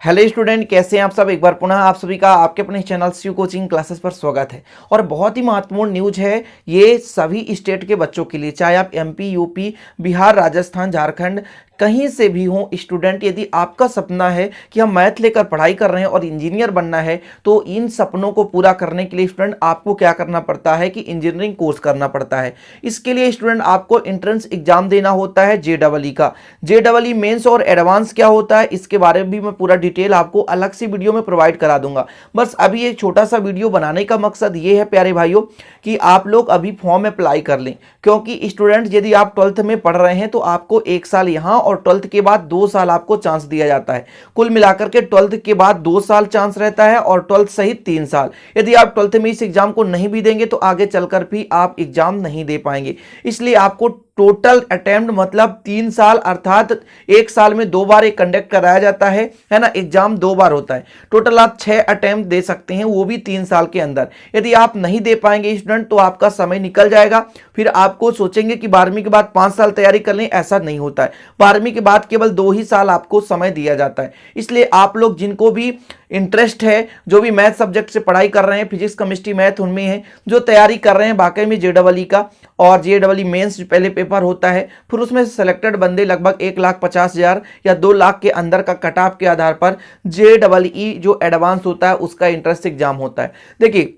Hello student, कैसे हैं आप सब। एक बार पुनः आप सभी का आपके अपने चैनल शिव कोचिंग क्लासेस पर स्वागत है। और बहुत ही महत्वपूर्ण न्यूज है ये सभी स्टेट के बच्चों के लिए, चाहे आप एमपी, यूपी, बिहार, राजस्थान, झारखंड कहीं से भी हो स्टूडेंट। यदि आपका सपना है कि हम मैथ लेकर पढ़ाई कर रहे हैं और इंजीनियर बनना है, तो इन सपनों को पूरा करने के लिए स्टूडेंट आपको क्या करना पड़ता है कि इंजीनियरिंग कोर्स करना पड़ता है। इसके लिए स्टूडेंट आपको एंट्रेंस एग्जाम देना होता है जेईई का। जेईई मेंस और एडवांस क्या होता है इसके बारे में भी मैं पूरा डिटेल आपको अलग से वीडियो में प्रोवाइड करा दूंगा। बस अभी एक छोटा सा वीडियो बनाने का मकसद ये है प्यारे भाइयों कि आप लोग अभी फॉर्म अप्लाई कर लें, क्योंकि स्टूडेंट यदि आप 12th में पढ़ रहे हैं तो आपको 1 साल यहाँ और 12th के बाद 2 साल आपको चांस दिया जाता है। कुल मिलाकर के 12th के बाद 2 साल चांस रहता है और 12th सहित 3 साल। यदि आप 12th में इस एग्जाम को नहीं भी देंगे तो आगे चलकर भी आप एग्जाम नहीं दे पाएंगे। इसलिए आपको टोटल अटेम्प्ट मतलब 3 साल, अर्थात 1 साल में 2 बार एक कंडक्ट कराया जाता है ना, एग्जाम 2 बार होता है। टोटल आप 6 अटेम्प्ट दे सकते हैं, वो भी 3 साल के अंदर। यदि आप नहीं दे पाएंगे स्टूडेंट तो आपका समय निकल जाएगा। फिर आपको सोचेंगे कि 12वीं के बाद 5 साल तैयारी कर लें, ऐसा नहीं होता है। 12वीं के बाद केवल 2 ही साल आपको समय दिया जाता है। इसलिए आप लोग जिनको भी इंटरेस्ट है, जो भी मैथ सब्जेक्ट से पढ़ाई कर रहे हैं, फिजिक्स, केमिस्ट्री, मैथ उनमें है, जो तैयारी कर रहे हैं वाकई में जेईई का, और जेईई मेंस पहले पेपर होता है, फिर उसमें सेलेक्टेड बंदे लगभग 1,50,000 या 2 लाख के अंदर का कट ऑफ के आधार पर जेईई जो एडवांस होता है उसका इंट्रेंस एग्जाम होता है। देखिए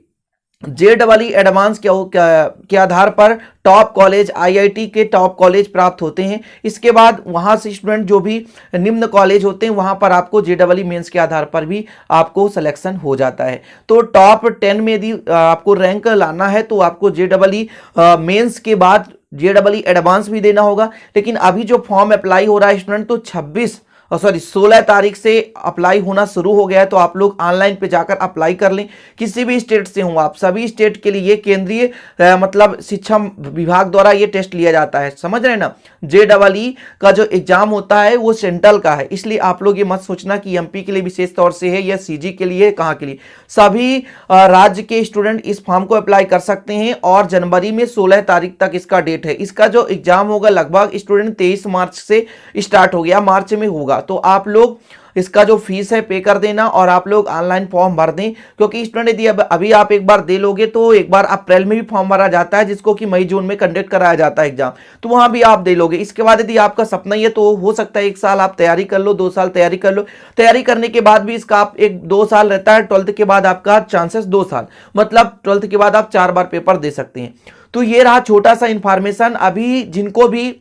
जेईई एडवांस के आधार पर टॉप कॉलेज, आईआईटी के टॉप कॉलेज प्राप्त होते हैं। इसके बाद वहां से स्टूडेंट जो भी निम्न कॉलेज होते हैं वहां पर आपको जेईई मेंस के आधार पर भी आपको सिलेक्शन हो जाता है। तो टॉप 10 में यदि आपको रैंक लाना है तो आपको जेईई मेंस के बाद जेईई एडवांस भी देना होगा। लेकिन अभी जो फॉर्म अप्लाई हो रहा है स्टूडेंट तो 16 तारीख से अप्लाई होना शुरू हो गया है। तो आप लोग ऑनलाइन पे जाकर अप्लाई कर लें। किसी भी स्टेट से हो आप, सभी स्टेट के लिए केंद्रीय मतलब शिक्षा विभाग द्वारा ये टेस्ट लिया जाता है, समझ रहे हैं ना। जेईई का जो एग्जाम होता है वो सेंट्रल का है, इसलिए आप लोग ये मत सोचना कि एमपी के लिए विशेष तौर से है या सीजी के लिए, कहाँ के लिए। सभी राज्य के स्टूडेंट इस फॉर्म को अप्लाई कर सकते हैं और जनवरी में 16 तारीख तक इसका डेट है। इसका जो एग्जाम होगा लगभग स्टूडेंट 23 मार्च से स्टार्ट हो गया, मार्च में होगा। तो आप लोग इसका जो फीस है पे कर देना और आप लोग ऑनलाइन फॉर्म भर दें, क्योंकि स्टूडेंट यदि अभी आप एक बार दे लोगे तो एक बार अप्रैल में भी फॉर्म भरा जाता है, जिसको कि मई जून में कंडक्ट कराया जाता है एग्जाम, तो वहां भी आप दे लोगे। इसके बाद यदि आपका सपना ही है तो हो सकता है 1 साल आप तैयारी कर लो, 2 साल तैयारी कर लो। तैयारी करने के बाद भी इसका आप 1-2 साल रहता है। 12th के बाद आपका चांसेस 2 साल, मतलब 12th के बाद आप 4 बार पेपर दे सकते हैं। तो ये रहा छोटा सा इंफॉर्मेशन। अभी जिनको भी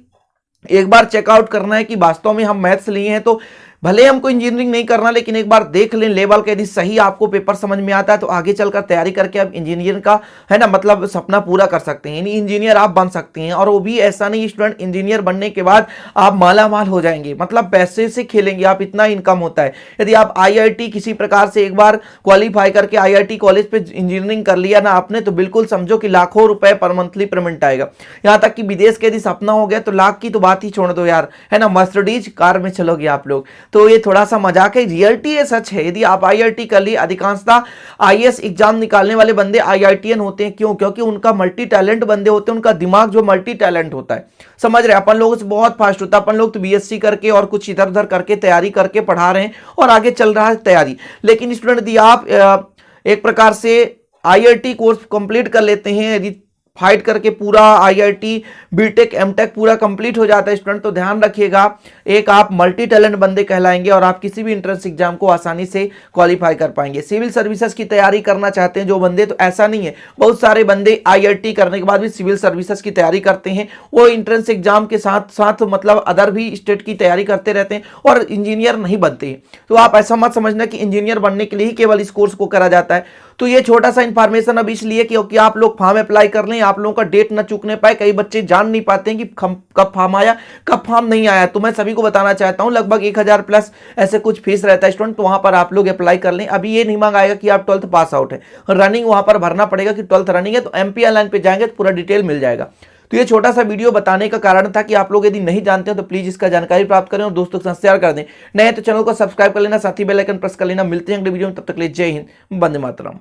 एक बार चेकआउट करना है कि वास्तव में हम मैथ्स लिए हैं, तो भले हमको इंजीनियरिंग नहीं करना, लेकिन एक बार देख लें लेवल का। यदि सही आपको पेपर समझ में आता है तो आगे चलकर तैयारी करके आप इंजीनियर का है ना मतलब सपना पूरा कर सकते हैं, यानी इंजीनियर आप बन सकते हैं। और वो भी ऐसा नहीं स्टूडेंट इंजीनियर बनने के बाद आप माला माल हो जाएंगे, मतलब पैसे से खेलेंगे आप, इतना इनकम होता है। यदि आप आईआईटी किसी प्रकार से एक बार क्वालिफाई करके आईआईटी कॉलेज पे इंजीनियरिंग कर लिया ना आपने, तो बिल्कुल समझो कि लाखों रुपए पर मंथली पेमेंट आएगा। यहाँ तक कि विदेश के यदि सपना हो गया तो लाख की तो बात ही छोड़ दो यार, है ना, मर्सिडीज कार में चलोगे आप लोग। तो ये थोड़ा सा मजाक है, रियलिटी ये सच है। यदि आप आईआईटी कर ली, अधिकांशतः आईएएस एग्जाम निकालने वाले बंदे आईआईटीएन होते हैं। क्यों? क्योंकि उनका मल्टी टैलेंट बंदे होते हैं, उनका दिमाग जो मल्टी टैलेंट होता है, समझ रहे हैं। अपन लोगों से बहुत फास्ट होता है। अपन लोग तो बीएससी करके और कुछ इधर उधर करके तैयारी करके पढ़ा रहे हैं और आगे चल रहा है तैयारी। लेकिन स्टूडेंट यदि आप एक प्रकार से आईआईटी कोर्स कंप्लीट कर लेते हैं, यदि फाइट करके पूरा आईआईटी, बीटेक, एमटेक पूरा कंप्लीट हो जाता है स्टूडेंट, तो ध्यान रखिएगा एक आप मल्टी टैलेंट बंदे कहलाएंगे और आप किसी भी एंट्रेंस एग्जाम को आसानी से क्वालिफाई कर पाएंगे। सिविल सर्विसेज की तैयारी करना चाहते हैं जो बंदे, तो ऐसा नहीं है, बहुत सारे बंदे आईआईटी करने के बाद भी सिविल सर्विसेज की तैयारी करते हैं। वो एंट्रेंस एग्जाम के साथ साथ मतलब अदर भी स्टेट की तैयारी करते रहते हैं और इंजीनियर नहीं बनते हैं। तो आप ऐसा मत समझना कि इंजीनियर बनने के लिए ही केवल इस कोर्स को करा जाता है। तो ये छोटा सा इंफॉर्मेशन अब इसलिए क्योंकि आप लोग फॉर्म अप्लाई कर लें, आप लोगों का डेट ना चूकने पाए। कई बच्चे जान नहीं पाते हैं कि कब फॉर्म आया, कब फॉर्म नहीं आया। तो मैं सभी को बताना चाहता हूं लगभग 1000 प्लस ऐसे कुछ फीस रहता है स्टूडेंट, तो वहां पर आप लोग अप्लाई कर लें। अभी ये नहीं मांगा कि आप 12th पास आउट है, रनिंग वहां पर भरना पड़ेगा कि 12th रनिंग है। तो एमपी ऑनलाइन पे जाएंगे तो पूरा डिटेल मिल जाएगा। तो ये छोटा सा वीडियो बताने का कारण था कि आप लोग यदि नहीं जानते हो तो प्लीज इसका जानकारी प्राप्त करें और दोस्तों के साथ शेयर कर दें। नए तो चैनल को सब्सक्राइब कर लेना, साथ ही बेल आइकन प्रेस कर लेना। मिलते हैं अगले वीडियो में, तब तक के लिए जय हिंद, वंदे मातरम।